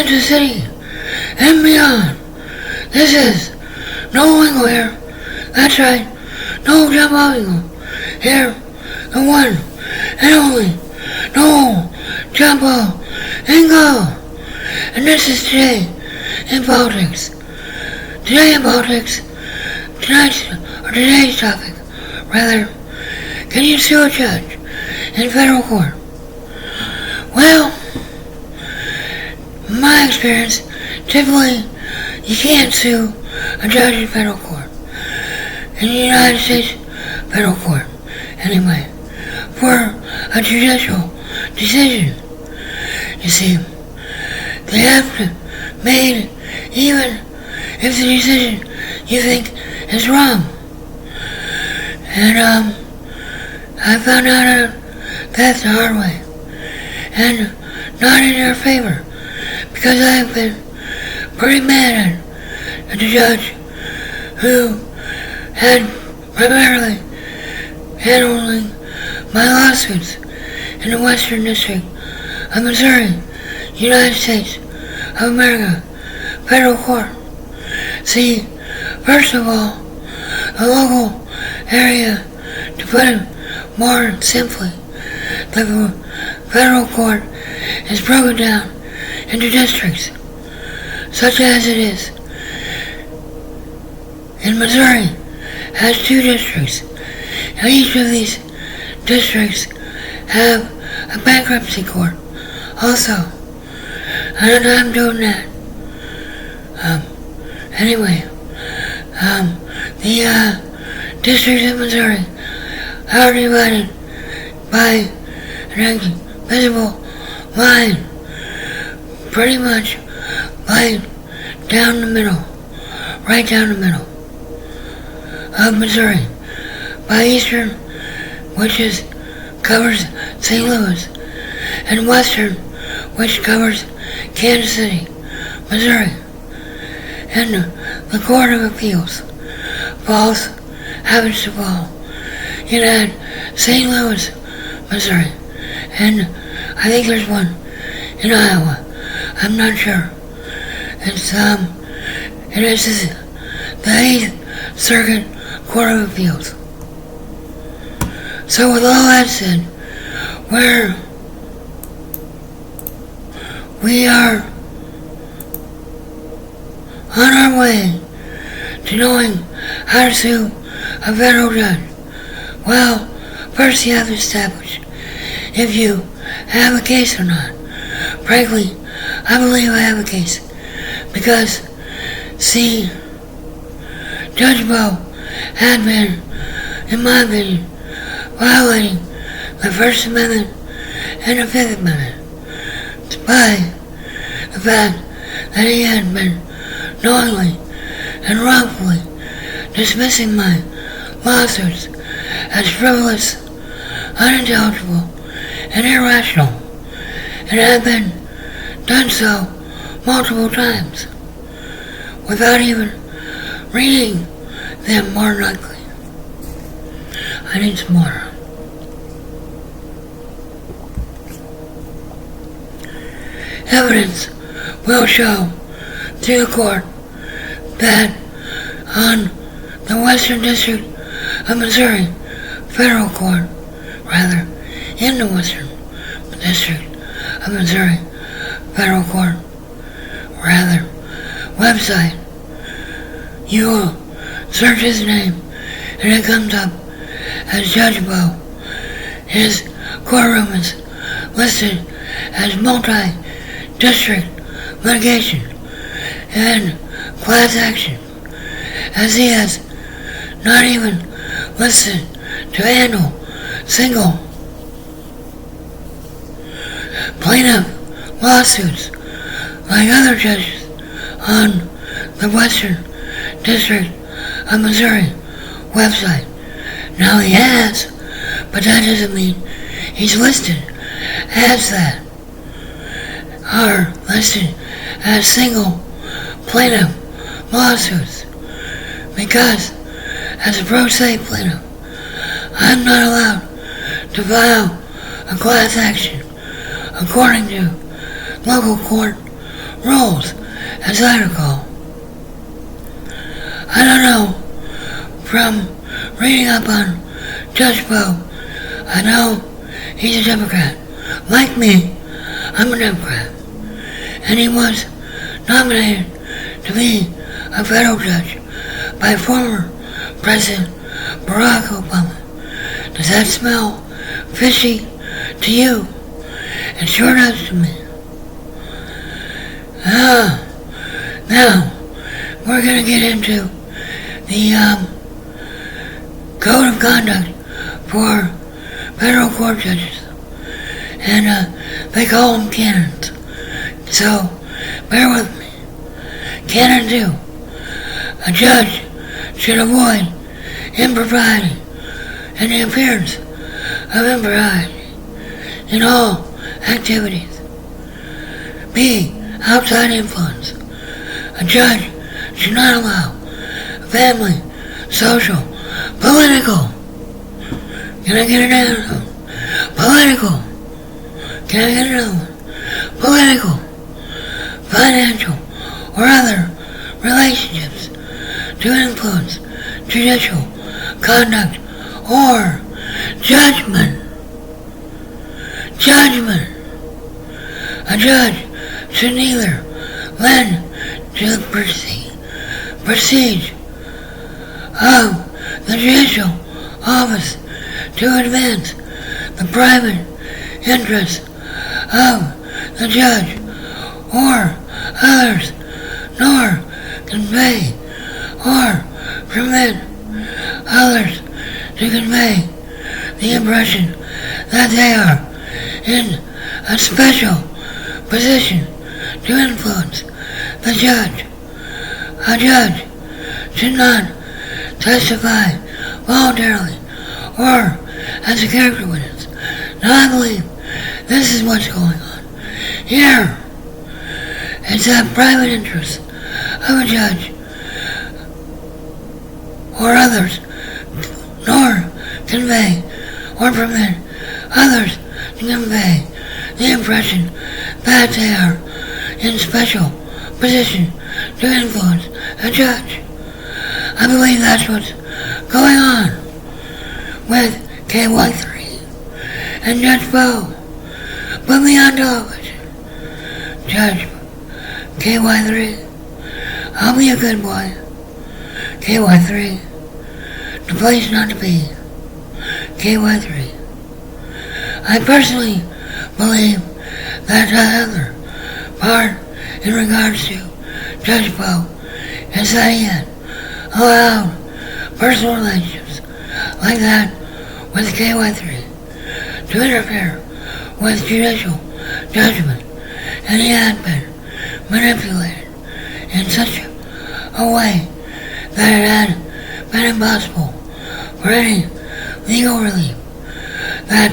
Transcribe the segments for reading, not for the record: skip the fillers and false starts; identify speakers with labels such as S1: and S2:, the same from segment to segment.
S1: Kansas City and beyond. This is No Wingle here. That's right, no Jumbo Wingle here. The one and only No Jumbo Wingle. And this is Today in Politics. Today in Politics, today's topic, rather, can you sue a judge in federal court? Well, in my experience, typically you can't sue a judge in federal court. In the United States federal court, anyway, for a judicial decision. You see, they have to made even if the decision you think is wrong. And I found out that the hard way, and not in their favor, because I've been pretty mad at the judge who had primarily handling my lawsuits in the Western District of Missouri, United States of America, federal court. See, first of all, the local area, to put it more simply, the federal court is broken down into districts, such as it is in Missouri, has 2 districts, and each of these districts have a bankruptcy court also, and I'm doing that. Anyway, the districts of Missouri are divided by an invisible line, pretty much right down the middle of Missouri, by Eastern, which covers St. Louis, and Western, which covers Kansas City, Missouri. And the Court of Appeals happens to fall in St. Louis, Missouri, and I think there's one in Iowa. I'm not sure. It is the 8th Circuit Court of Appeals. So with all that said, we are on our way to knowing how to sue a federal judge. Well, first you have to establish if you have a case or not. Frankly, I believe I have a case because, see, Judge Bo had been, in my opinion, violating the First Amendment and the Fifth Amendment by the fact that he had been knowingly and wrongfully dismissing my lawsuits as frivolous, unintelligible, and irrational, and had been done so multiple times without even reading them, more than likely. I need some water. Evidence will show to the court that on the Western District of Missouri federal court, rather, in the Western District of Missouri federal court, rather, website, you will search his name and it comes up as Judge Bo. His courtroom is listed as multi-district litigation and class action, as he has not even listed to handle single plaintiff lawsuits like other judges on the Western District of Missouri website. Now he has, but that doesn't mean he's listed as that, are listed as single plaintiff lawsuits, because as a pro se plaintiff, I'm not allowed to file a class action according to local court rules, as I recall. I don't know, from reading up on Judge Bo, I know he's a Democrat. Like me, I'm a Democrat. And he was nominated to be a federal judge by former President Barack Obama. Does that smell fishy to you? It sure does to me. Now, we're going to get into the code of conduct for federal court judges. And they call them canons. So, bear with me. Canon 2. A judge should avoid impropriety and the appearance of impropriety in all activities. B. Outside influence. A judge should not allow family, social, political. Can I get another one? Political. Can I get another one? Political, financial, or other relationships to influence judicial conduct or judgment. Judgment. A judge should neither lend to the prestige of the judicial office to advance the private interests of the judge or others, nor convey or permit others to convey the impression that they are in a special position to influence the judge. A judge should not testify voluntarily or as a character witness. Now I believe this is what's going on here. It's that private interest of a judge or others, nor convey or permit others to convey the impression that they are in special position to influence a judge. I believe that's what's going on with KY3 and Judge Bo. Put me on television. Judge KY3, I'll be a good boy. KY3, the place not to be. KY3. I personally believe that the other part in regards to Judge Bo is that he had allowed personal relationships like that with KY3 to interfere with judicial judgment, and he had been manipulated in such a way that it had been impossible for any legal relief, that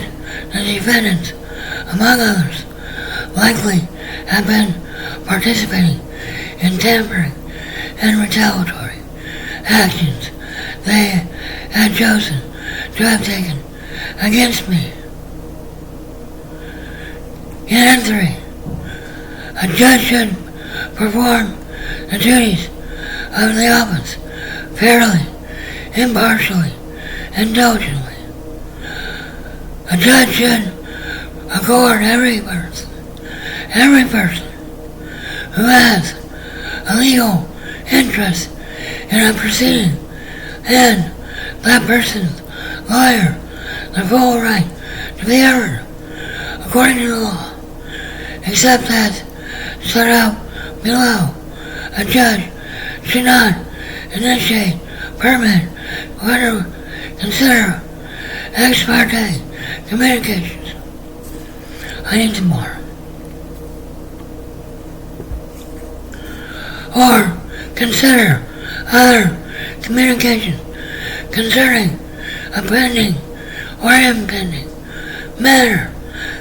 S1: the defendants, among others, likely have been participating in tampering and retaliatory actions they had chosen to have taken against me. Canon 3. A judge should perform the duties of the office fairly, impartially, and diligently. A judge should accord every person who has a legal interest in a proceeding and that person's lawyer the full right to be heard according to the law, except as set out below. A judge should not initiate, permit, or consider ex parte communications. I need some more. Or consider other communications concerning a pending or impending matter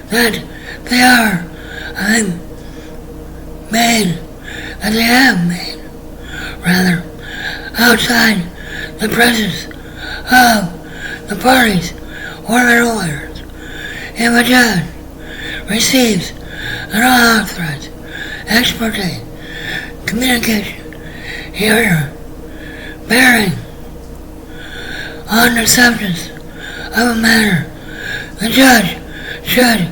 S1: that they have made, outside the presence of the parties or their lawyers. If a judge receives an unauthorized ex parte communication here bearing on the substance of a matter, the judge should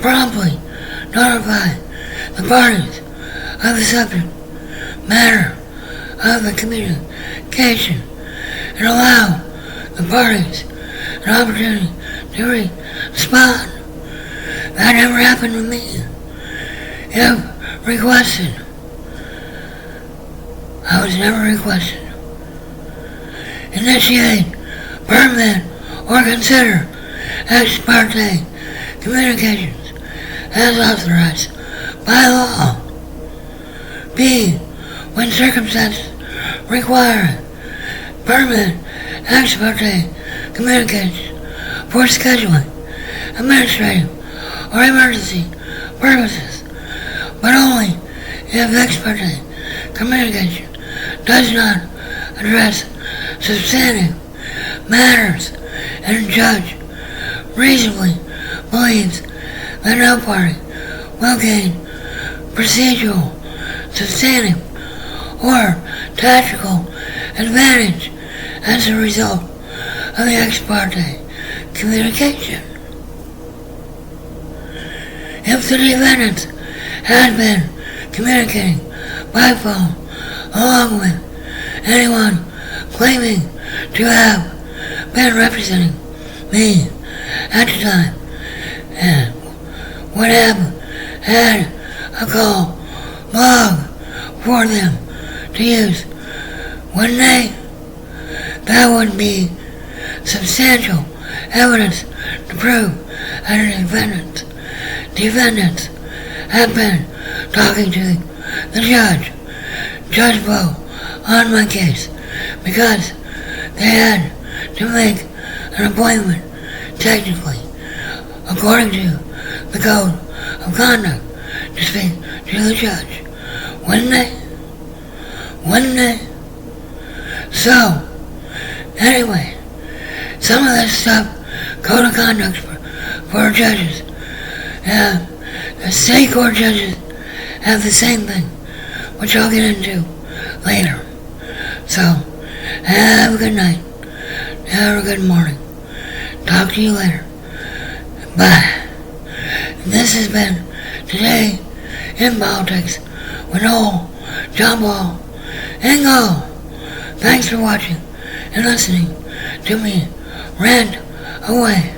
S1: promptly notify the parties of the subject matter of the communication and allow the parties an opportunity to respond. That never happened with me. If requested, I was never requested. Initiate, permit, or consider ex parte communications as authorized by law. B. When circumstances require it, permit ex parte communications for scheduling, administrative, or emergency purposes, but only if ex parte communication does not address substantive matters and judge reasonably believes that no party will gain procedural, substantive, or tactical advantage as a result of the ex parte communication. If the defendants had been communicating by phone along with anyone claiming to have been representing me at the time and would have had a call log for them to use, wouldn't they? That would be substantial evidence to prove that the defendants have been talking to the Judge Bo, on my case, because they had to make an appointment, technically, according to the Code of Conduct, to speak to the judge. Wouldn't they? Wouldn't they? So, anyway, some of this stuff, Code of Conduct for judges, the state court judges have the same thing, which I'll get into later. So, have a good night. Have a good morning. Talk to you later. Bye. This has been Today in Politics with Noel, John Ball, and Go. Thanks for watching and listening to me rant away.